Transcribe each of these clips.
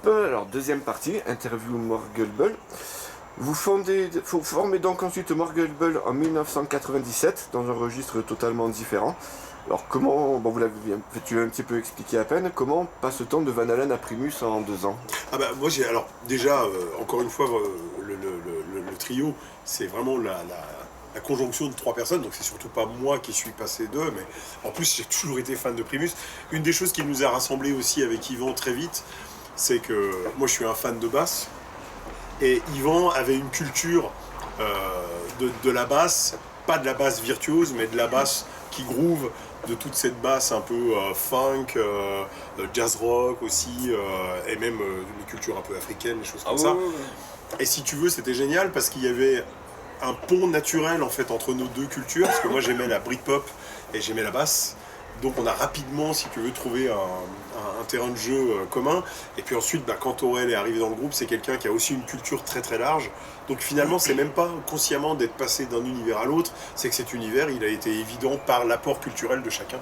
Alors, deuxième partie, interview Morgulbull. Vous formez donc ensuite Morgulbull en 1997 dans un registre totalement différent. Alors comment, bon, tu l'as un petit peu expliqué à peine, comment passe-t-on de Van Halen à Primus en 2 ans? Ah bah moi j'ai alors déjà encore une fois le trio c'est vraiment la conjonction de 3 personnes, donc c'est surtout pas moi qui suis passé d'eux, mais en plus j'ai toujours été fan de Primus. Une des choses qui nous a rassemblés aussi avec Yvan très vite, c'est que moi je suis un fan de basse et Yvan avait une culture de la basse, pas de la basse virtuose mais de la basse qui groove, de toute cette basse un peu funk, jazz rock aussi, et même une culture un peu africaine, des choses comme ça. Et si tu veux, c'était génial parce qu'il y avait un pont naturel en fait entre nos deux cultures, parce que moi j'aimais la Britpop et j'aimais la basse. Donc on a rapidement, si tu veux, trouvé un terrain de jeu commun. Et puis ensuite, quand Aurel est arrivé dans le groupe, c'est quelqu'un qui a aussi une culture très très large. Donc finalement, c'est même pas consciemment d'être passé d'un univers à l'autre, c'est que cet univers, il a été évident par l'apport culturel de chacun.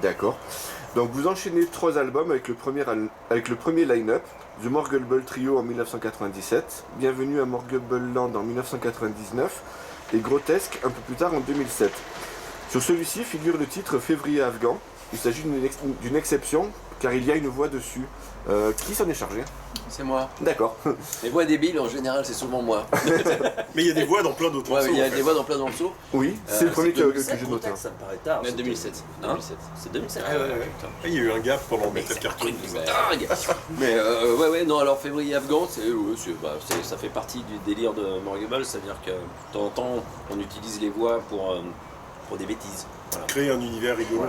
D'accord. Donc vous enchaînez 3 albums avec le premier line-up, The Morgulbull Trio en 1997, Bienvenue à Morgulbull Land en 1999 et Grotesque un peu plus tard en 2007. Sur celui-ci figure le titre Février Afghan. Il s'agit d'une exception car il y a une voix dessus. Qui s'en est chargé? C'est moi. D'accord. Les voix débiles en général c'est souvent moi. Mais il y a des voix dans plein d'autres morceaux. Il y a des voix dans plein de morceaux. Oui, c'est le premier que j'ai noté. Ça me paraît tard. 2007. C'est 2007. Il y a eu un gap pendant Metal Cartoon. Dingue. Mais non, alors Février Afghan, ça fait partie du délire de Morgulbull, c'est-à-dire que de temps en temps on utilise les voix pour des bêtises. Voilà. Créer un univers rigolo.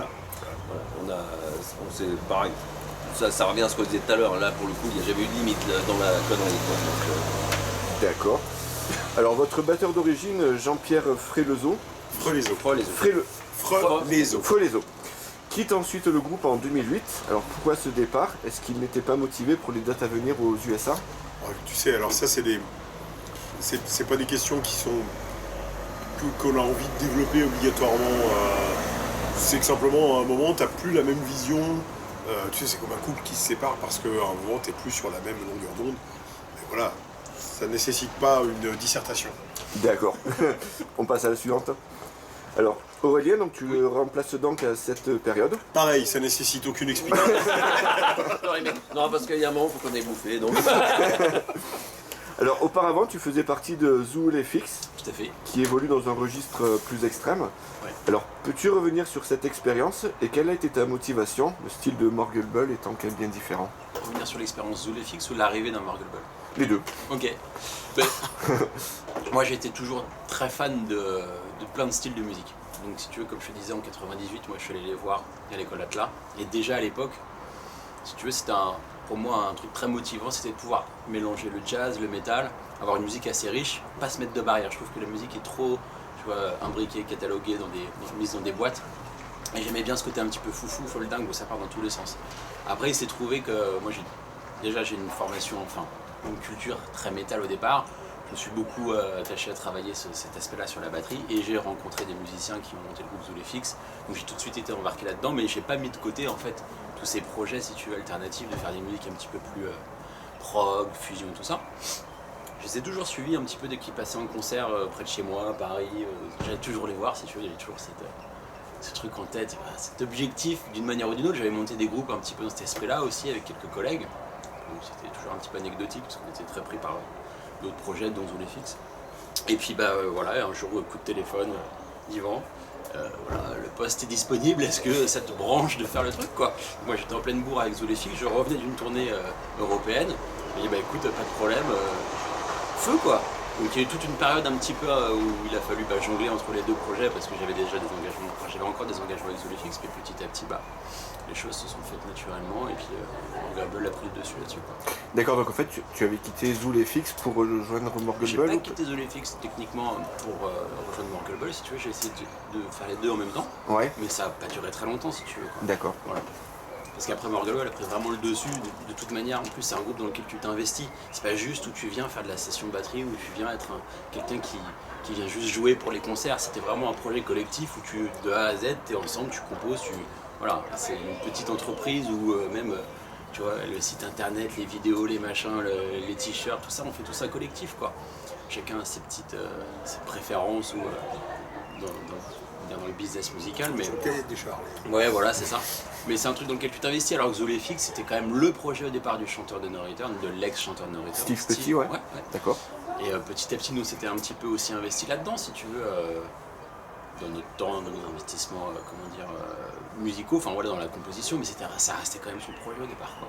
Voilà. C'est pareil. Ça revient à ce qu'on disait tout à l'heure. Là, pour le coup, il n'y a jamais eu de limite là, dans la connerie. D'accord. Alors, votre batteur d'origine, Jean-Pierre Frelezo, quitte ensuite le groupe en 2008. Alors, pourquoi ce départ? Est-ce qu'il n'était pas motivé pour les dates à venir aux USA? Tu sais, alors ça, c'est pas des questions qui sont qu'on a envie de développer obligatoirement. C'est que simplement, à un moment, tu n'as plus la même vision. Tu sais, c'est comme un couple qui se sépare parce qu'à un moment, tu n'es plus sur la même longueur d'onde. Et voilà, ça ne nécessite pas une dissertation. D'accord. On passe à la suivante. Alors, Aurélien, donc tu le remplaces donc à cette période. Pareil, ça nécessite aucune explication. Non, parce qu'il y a un moment, il faut qu'on ait bouffé. Donc... Alors, auparavant, tu faisais partie de Zoolefix, tout à fait, qui évolue dans un registre plus extrême. Ouais. Alors, peux-tu revenir sur cette expérience et quelle a été ta motivation, le style de Morgulbull étant quand même bien différent? Revenir sur l'expérience Zoolefix ou l'arrivée d'un Morgulbull? Les deux. Ok. Moi, j'ai été toujours très fan de plein de styles de musique. Donc, si tu veux, comme je te disais, en 98, moi, je suis allé les voir à l'école Atlas. Et déjà à l'époque, si tu veux, c'était pour moi un truc très motivant, c'était de pouvoir mélanger le jazz, le métal, avoir une musique assez riche, pas se mettre de barrière. Je trouve que la musique est trop, tu vois, imbriquée, cataloguée, mise dans des boîtes. Et j'aimais bien ce côté un petit peu foufou, folle dingue, où ça part dans tous les sens. Après, il s'est trouvé que moi, j'ai une formation, une culture très métal au départ. Je me suis beaucoup attaché à travailler cet aspect-là sur la batterie et j'ai rencontré des musiciens qui ont monté le groupe Zoolefix. Donc j'ai tout de suite été embarqué là-dedans, mais j'ai pas mis de côté en fait tous ces projets, si tu veux, alternatifs, de faire des musiques un petit peu plus prog, fusion, tout ça. Je les ai toujours suivis un petit peu dès qu'ils passaient en concert près de chez moi, à Paris. J'allais toujours les voir, si tu veux, il y avait toujours ce truc en tête, cet objectif d'une manière ou d'une autre. J'avais monté des groupes un petit peu dans cet esprit-là aussi avec quelques collègues. Donc c'était toujours un petit peu anecdotique parce qu'on était très pris par d'autres projets dont Zoolefix. Et puis voilà, un jour coup de téléphone d'Yvan, le poste est disponible, est-ce que ça te branche de faire le truc quoi? Moi j'étais en pleine bourre avec Zoolefix, je revenais d'une tournée européenne, et écoute, pas de problème, feu quoi. Donc il y a eu toute une période un petit peu où il a fallu jongler entre les deux projets parce que j'avais déjà des engagements, j'avais encore des engagements avec Zoolefix, mais petit à petit les choses se sont faites naturellement et puis Morgulbull a pris le dessus là-dessus. D'accord, donc en fait tu avais quitté Zoolefix pour rejoindre Morgulbull? J'ai pas quitté Zoolefix techniquement pour rejoindre Morgulbull, si tu veux, j'ai essayé de faire les deux en même temps, ouais. Mais ça n'a pas duré très longtemps si tu veux. D'accord. Voilà. Parce qu'après Morgulbull a pris vraiment le dessus, de toute manière, en plus c'est un groupe dans lequel tu t'investis, c'est pas juste où tu viens faire de la session de batterie, où tu viens être quelqu'un qui vient juste jouer pour les concerts, c'était vraiment un projet collectif où de A à Z, tu es ensemble, tu composes, voilà, c'est une petite entreprise où même tu vois, le site internet, les vidéos, les machins, les t-shirts, tout ça, on fait tout ça collectif, quoi. Chacun a ses petites ses préférences ou dans le business musical, mais... Ok, des charles. Ouais, voilà, c'est ça. Mais c'est un truc dans lequel tu t'investis, alors que Zoléfix, c'était quand même le projet au départ du chanteur de No Return, de l'ex-chanteur de No Return. Steve Petit, ouais. D'accord. Et petit à petit, nous, c'était un petit peu aussi investi là-dedans, si tu veux, dans notre temps, dans nos investissements, musicaux, enfin voilà, dans la composition, mais ça restait quand même son projet au départ, quoi.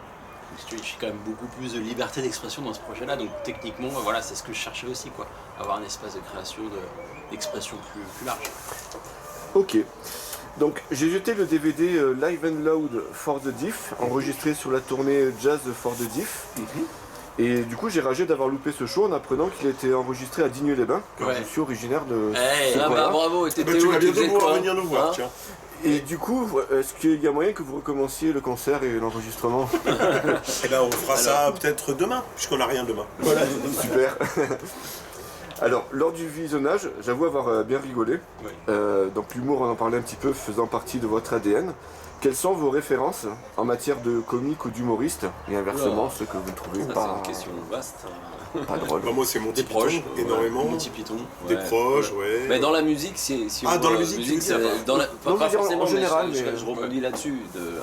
Donc, si tu veux, j'ai quand même beaucoup plus de liberté d'expression dans ce projet-là, donc techniquement, voilà, c'est ce que je cherchais aussi, quoi. Avoir un espace de création, d'expression plus large. Ok. Donc j'ai jeté le DVD Live and Loud for the Diff, enregistré sur la tournée Jazz for the Diff. Et du coup j'ai ragé d'avoir loupé ce show en apprenant qu'il était enregistré à Digne-les-Bains, car je suis originaire de ce coin-là. Bravo, et Tu vas bientôt pouvoir venir nous voir, tiens. Et du coup, est-ce qu'il y a moyen que vous recommenciez le concert et l'enregistrement? Eh ben on fera ça peut-être demain, puisqu'on n'a rien demain. Voilà, super. Alors, lors du visionnage, j'avoue avoir bien rigolé. Oui. Donc l'humour, on en parlait un petit peu, faisant partie de votre ADN. Quelles sont vos références en matière de comique ou d'humoriste? Et inversement, ceux que vous ne trouvez C'est pas, une question vaste. pas drôle. Bah, moi c'est Monty Des proches, Python, énormément. Monty Python. Des proches, ouais. Mais dans la musique, si on dans la voit- musique, tu veux dire, c'est- dans la, pas, Non, je pas veux dire en forcément, général, mais mais- je rebondis là-dessus.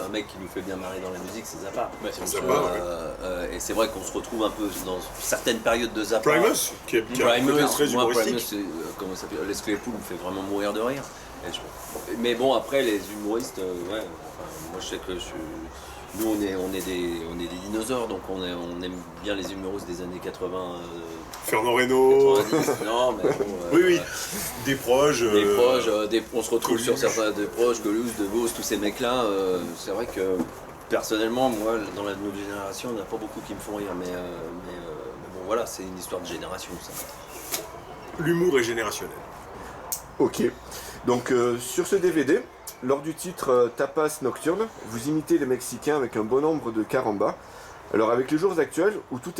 Un mec qui nous fait bien marrer dans la musique, c'est Zappa. Ouais, c'est Zappa, bon. ouais. Et c'est vrai qu'on se retrouve un peu dans certaines périodes de Zappa. Primus, qui a un côté très moi, Primus, humoristique. comment ça s'appelle, Les Claypool me fait vraiment mourir de rire. Mais bon, après, les humoristes, ouais, enfin, moi je sais que nous on est des dinosaures, donc on aime bien les humoristes des années 80. Fernand Reynaud. 90, non, mais bon, Oui. Des proches. on se retrouve sur Coluche. certains des proches, Coluche, De Vos, tous ces mecs-là. C'est vrai que personnellement, moi, dans la nouvelle génération, il n'y en a pas beaucoup qui me font rire, mais bon, voilà, c'est une histoire de génération, ça. L'humour est générationnel. Ok. Donc sur ce DVD, lors du titre Tapas Nocturne, vous imitez les Mexicains avec un bon nombre de carambas. Alors avec les jours actuels, où tout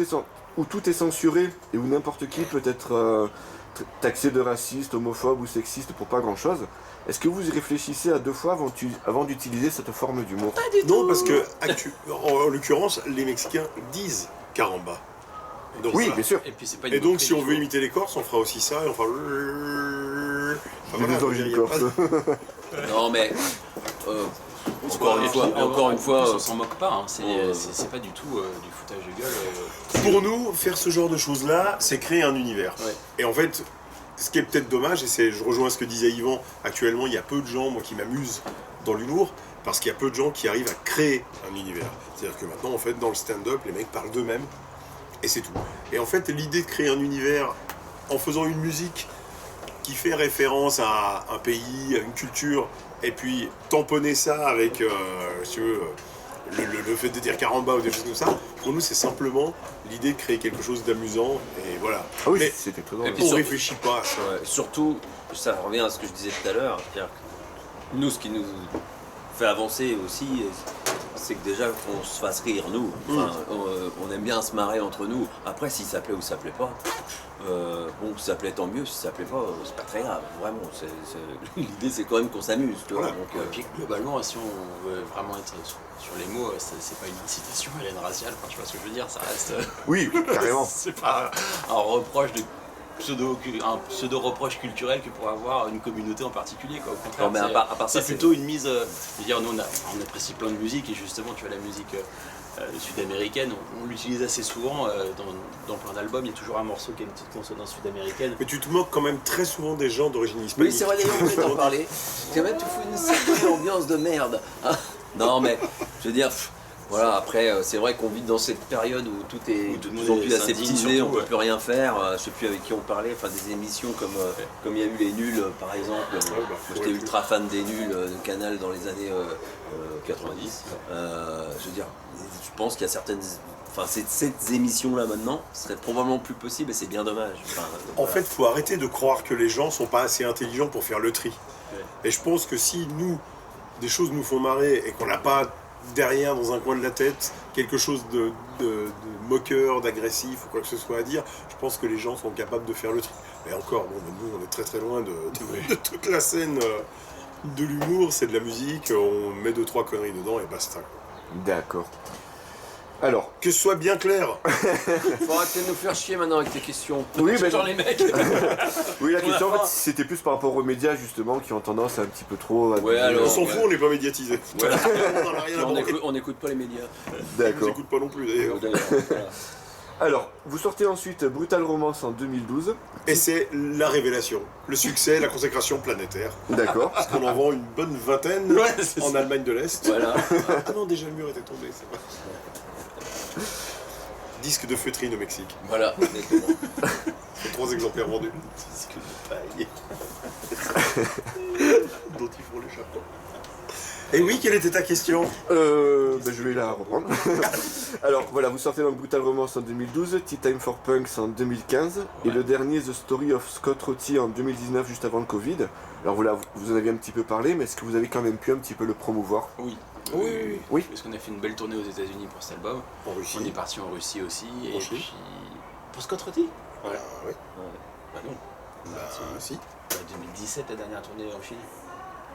est censuré et où n'importe qui peut être taxé de raciste, homophobe ou sexiste pour pas grand chose, est-ce que vous y réfléchissez à 2 fois avant d'utiliser cette forme d'humour? Non, parce que en l'occurrence, les Mexicains disent caramba. Donc, Oui, voilà. bien sûr. Et puis c'est pas Et une donc moquerie si on du veut tout. imiter les Corses, on fera aussi ça et on fera. Enfin, Des origines il y a pas corses. de- Non, mais encore une En fois, plus, on s'en moque pas, hein. C'est pas du tout du foutage de gueule. Pour nous, faire ce genre de choses-là, c'est créer un univers. Ouais. Et en fait, ce qui est peut-être dommage, et je rejoins ce que disait Yvan, actuellement, il y a peu de gens, moi, qui m'amusent dans l'humour, parce qu'il y a peu de gens qui arrivent à créer un univers. C'est-à-dire que maintenant, en fait, dans le stand-up, les mecs parlent d'eux-mêmes, et c'est tout. Et en fait, l'idée de créer un univers en faisant une musique qui fait référence à un pays, à une culture, et puis tamponner ça avec, si tu veux, le fait de dire caramba ou des choses comme ça, pour nous, c'est simplement l'idée de créer quelque chose d'amusant, et voilà. Ah oui, Mais c'était très drôle. Et puis on sur- réfléchit pas à ça. ouais, surtout, ça revient à ce que je disais tout à l'heure, c'est-à-dire que nous, ce qui nous fait avancer aussi, c'est que déjà qu'on se fasse rire, nous. Enfin, on aime bien se marrer entre nous. Après, si ça plaît ou ça plaît pas, bon, si ça plaît, tant mieux. Si ça plaît pas, c'est pas très grave. Vraiment, l'idée, c'est quand même qu'on s'amuse, tu vois. Voilà. Donc, Et puis globalement, si on veut vraiment être sur les mots, c'est pas une incitation à la haine raciale, enfin, tu vois ce que je veux dire, ça reste. Oui, carrément. C'est pas un reproche de un pseudo-reproche culturel que pourrait avoir une communauté en particulier, quoi. Au contraire, Non, mais à part ça, c'est plutôt une mise. Je veux dire, nous on apprécie plein de musique et justement, tu vois, la musique sud-américaine, on l'utilise assez souvent dans plein d'albums. Il y a toujours un morceau qui a une petite consonance sud-américaine. Mais tu te moques quand même très souvent des gens d'origine hispanique. Oui, c'est vrai, d'ailleurs, on peut en parler. Quand même, tu fous une certaine ambiance de merde. Hein. Non, mais je veux dire, voilà, après, c'est vrai qu'on vit dans cette période où tout est Où de tout le plus monde en est plus s'indigne, aseptisé, on surtout, peut ouais. plus rien faire. Je sais plus avec qui on parlait, enfin des émissions comme il y a eu les Nuls, par exemple. Moi, j'étais ultra fan des Nuls de Canal dans les années 90. Je veux dire, je pense qu'il y a certaines. Enfin, cette émission-là maintenant serait probablement plus possible et c'est bien dommage. Enfin, En voilà. fait, il faut arrêter de croire que les gens sont pas assez intelligents pour faire le tri. Et je pense que si nous, des choses nous font marrer et qu'on n'a pas derrière, dans un coin de la tête, quelque chose de moqueur, d'agressif ou quoi que ce soit à dire, je pense que les gens sont capables de faire le tri. Mais encore, bon, nous, on est très très loin de toute la scène de l'humour, c'est de la musique, on met 2-3 conneries dedans et basta. D'accord. Alors, Que ce soit bien clair. Faut arrêter de nous faire chier maintenant avec tes questions. oui, mais Genre les mecs. oui, la On question a en fait, faim. c'était plus par rapport aux médias justement qui ont tendance à un petit peu trop. à Ouais, dire, alors, On s'en fout, on n'est pas médiatisé. Voilà. On n'en a rien à on branler. écoute, on n'écoute pas les médias. Ils nous D'accord. écoutent pas non plus d'ailleurs. D'ailleurs, voilà. Alors, vous sortez ensuite Brutal Romance en 2012. Et c'est la révélation. Le succès, la consécration planétaire. D'accord. Parce qu'on en vend une bonne vingtaine Ouais, c'est en ça. Allemagne de l'Est. Voilà. Ah non, déjà le mur était tombé, c'est vrai. Disque de feutrine au Mexique. Voilà, exactement. C'est 3 exemplaires vendus. Disque de paille. Dont ils font les chapeaux. Et oui, quelle était ta question? Je vais la reprendre. Alors voilà, vous sortez donc Brutal Romance en 2012, Tea Time for Punks en 2015, et Ouais. le dernier The Story of Scott Rotty en 2019, juste avant le Covid. Alors voilà, vous en aviez un petit peu parlé, mais est-ce que vous avez quand même pu un petit peu le promouvoir? Oui. Oui. Parce qu'on a fait une belle tournée aux États-Unis pour cet album. En On est Russie. parti en Russie aussi. En Et Chine. puis. Pour Scott Rotty Ah, oui. Bah non. Bah, si. 2017, la dernière tournée en Chine.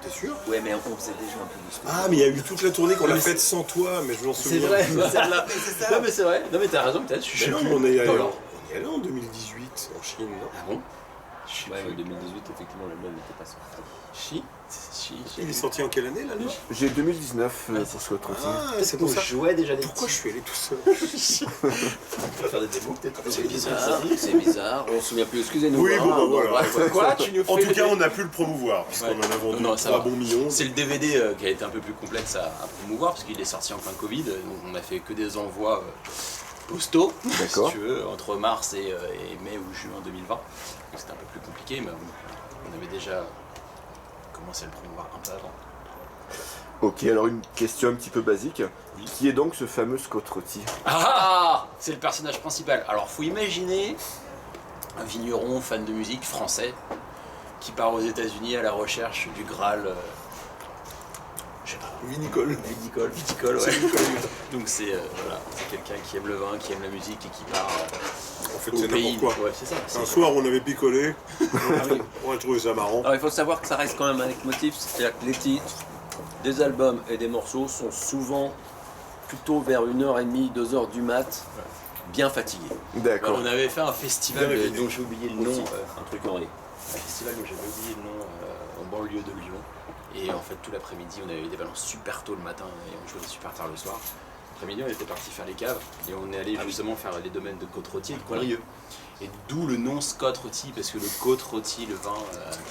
T'es sûr? Ouais, mais on faisait déjà un peu de ce Ah, mais il y a eu toute la tournée qu'on a faite sans toi, mais je m'en souviens. celle-là. Non, mais c'est vrai. Non, mais t'as raison, peut-être. Je Mais sais non, plus. on est allé, Alors. on est allé en 2018 en Chine, non? Ah bon Je sais Ouais, mais plus. 2018, effectivement, l'album n'était pas sorti. Chi. Il est sorti en quelle année là, lui? J'ai 2019 pour Scott Rotty. Ah, c'est pour ça. jouais déjà des Pourquoi je suis allé tout seul? faire des démos peut-être. C'est bizarre, c'est bizarre. On se souvient plus, excusez-nous. Oui, hein, bon, bah, voilà. bref. Quoi Tu nous fais En tout le cas, dé- on a pu le promouvoir, puisqu'on Ouais. en a vendu Non, ça 3 va. bons millions. C'est le DVD qui a été un peu plus complexe à promouvoir parce qu'il est sorti en plein Covid, donc on a fait que des envois postaux, D'accord. si tu veux, entre mars et mai ou juin 2020. Donc c'était un peu plus compliqué, mais on avait déjà commencé à le promouvoir un peu avant. Ok, alors une question un petit peu basique. Oui. Qui est donc ce fameux Scott Rotty? Ah C'est le personnage principal. Alors faut imaginer un vigneron fan de musique français qui part aux États-Unis à la recherche du Graal. Je sais pas. Vinicole. Viticole, ouais. Donc c'est voilà, c'est quelqu'un qui aime le vin, qui aime la musique et qui part En fait, au c'est pays. n'importe quoi. Ouais, c'est ça. Un soir, on avait picolé. oui. On a trouvé ça marrant. Alors il faut savoir que ça reste quand même un leitmotiv, c'est-à-dire que les titres des albums et des morceaux sont souvent plutôt vers 1h30, 2h du mat, bien fatigués. D'accord. On avait fait un festival Bien évidemment. dont j'ai oublié le nom. Aussi, un truc en rire. Un festival dont j'avais oublié le nom en banlieue de Lyon. Et en fait, tout l'après-midi, on avait eu des balances super tôt le matin et on jouait super tard le soir. L'après-midi, on était parti faire les caves et on est allé justement faire les domaines de Côte-Rôtie et de Condrieu. Et d'où le nom Scott Rôti, parce que le Côte-Rôti, le vin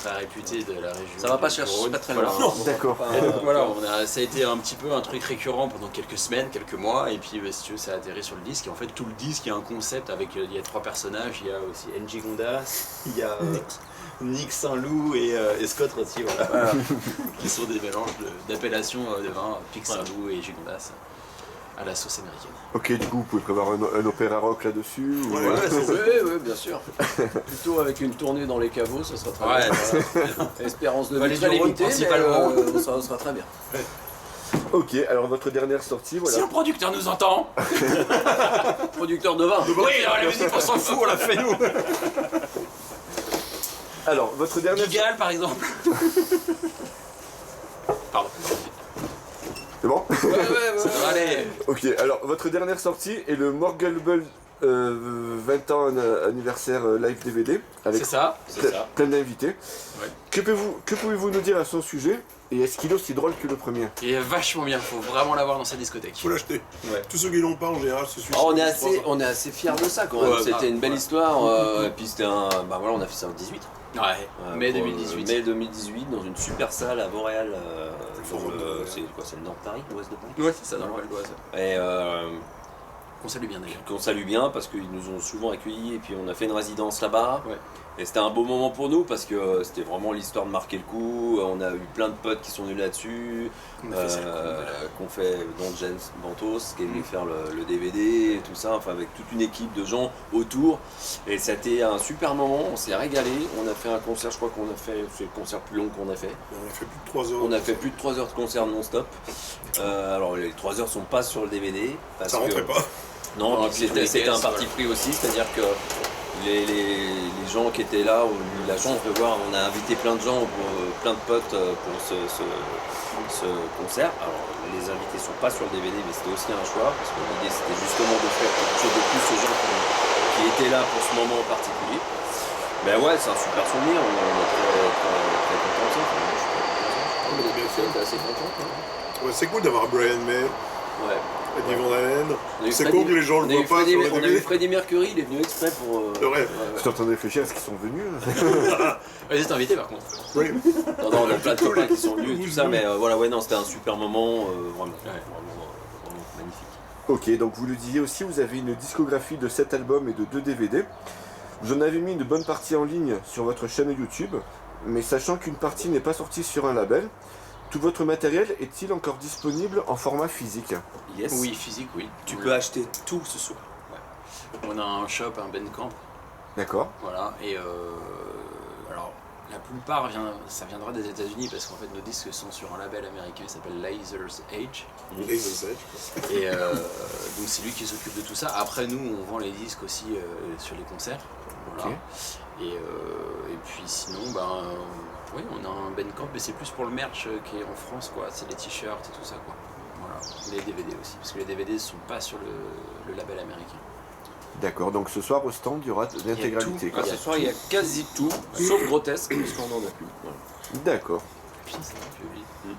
très réputé de la région. Ça va pas du chercher, Rhône. pas très Voilà. loin. D'accord. Et donc voilà, ça a été un petit peu un truc récurrent pendant quelques semaines, quelques mois, et puis si tu veux, ça a atterri sur le disque. Et en fait, tout le disque, il y a un concept avec, il y a 3 personnages, il y a aussi Angie Gondas, il y a Nick Saint-Loup et Scott Rôti, voilà, qui sont des mélanges d'appellations de vin, Pic Saint-Loup et Angie Gondas, à la sauce américaine. Ok, du coup, vous pouvez prévoir un opéra rock là-dessus ou... Ouais. Oui, bien sûr. Plutôt avec une tournée dans les caveaux, ça sera très Ouais, bien. Espérance de Bah, les victorité, Hollywood, mais principalement. ça sera très bien. Ok, alors votre dernière sortie, voilà. Si le producteur nous entend, Producteur de vin. oui, la musique, on s'en fout, on la fait nous. Alors, votre dernière... Gigal, par exemple. Pardon. C'est bon? Ça devrait aller. Ok, alors votre dernière sortie est le Morgulbull 20 ans anniversaire live DVD avec C'est ça, c'est ça. plein d'invités. Ouais. Que pouvez-vous nous dire à son sujet et est-ce qu'il est aussi drôle que le premier? Il est vachement bien, faut vraiment l'avoir dans sa discothèque. Faut l'acheter. Ouais. Tous ceux qui l'ont pas en général se suicident. Oh, depuis 3 ans. on est assez fiers de ça quand même. Ouais, C'était bah, une belle voilà. histoire. Et puis c'était un. Bah voilà, on a fait ça en 18. Ouais, mai Pour, 2018. Mai 2018, dans une super salle à Montréal. Forum de Montréal. C'est quoi? C'est le nord de Paris, l'ouest de Paris. Ouais, c'est ça, dans le Val d'Oise. Et On salue bien d'ailleurs. qu'on salue bien parce qu'ils nous ont souvent accueillis et puis on a fait une résidence là-bas. Ouais. Et c'était un beau moment pour nous parce que c'était vraiment l'histoire de marquer le coup. On a eu plein de potes qui sont venus là-dessus. On a fait ça. Qu'on fait, dont James Bantos qui est venu faire le DVD et tout ça, enfin avec toute une équipe de gens autour. Et c'était un super moment, on s'est régalé. On a fait un concert, je crois qu'on a fait, c'est le concert plus long qu'on a fait. On a fait plus de 3 heures. On a fait plus de 3 heures de concert non-stop. Alors les 3 heures sont pas sur le DVD. Parce Ça rentrait que, pas. Non, Non, puis puis tous les c'était un caisses, parti pris aussi, c'est-à-dire que Les gens qui étaient là ont eu la chance de voir, on a invité plein de gens, plein de potes pour ce concert. Alors les invités sont pas sur le DVD, mais c'était aussi un choix, parce que l'idée c'était justement de faire quelque chose de plus aux gens qui étaient là pour ce moment en particulier. Ben ouais, c'est un super souvenir, on est très contents de ça. T'es assez content, quoi. Ouais, c'est cool d'avoir Brian May, Ouais. Eddie Van Halen. On a eu C'est Freddie- con que les gens on le a eu voient pas Freddie- sur le On a eu DVD. Freddie Mercury, il est venu exprès pour. C'est vrai. Je suis en train de réfléchir à ce qu'ils sont venus. Ils étaient invités par contre. Oui. Non, on a plein de Tous copains les- qui sont venus et tout ça, mais voilà, ouais, non, c'était un super moment, vraiment, Ouais. vraiment magnifique. Ok, donc vous le disiez aussi, vous avez une discographie de 7 albums et de 2 DVD. Vous en avez mis une bonne partie en ligne sur votre chaîne YouTube, mais sachant qu'une partie n'est pas sortie sur un label, tout votre matériel est-il encore disponible en format physique? Yes. Oui, physique, oui. Tu peux acheter tout ce soir. On a un shop, un Bandcamp, D'accord. voilà, et alors la plupart ça viendra des États-Unis parce qu'en fait nos disques sont sur un label américain qui s'appelle Laser's Edge, Et je sais. et donc c'est lui qui s'occupe de tout ça. Après nous on vend les disques aussi sur les concerts, voilà. Ok. Et puis sinon oui, on a un Bandcamp, mais c'est plus pour le merch qui est en France, quoi. C'est les t-shirts et tout ça, quoi. Voilà, les DVD aussi, parce que les DVD ne sont pas sur le label américain. D'accord, donc ce soir au stand, il y aura de l'intégralité. Ah, Ce soir, il y a quasi tout, sauf grotesque, parce qu'on en a plus. Voilà. D'accord. Putain, ça va plus vite.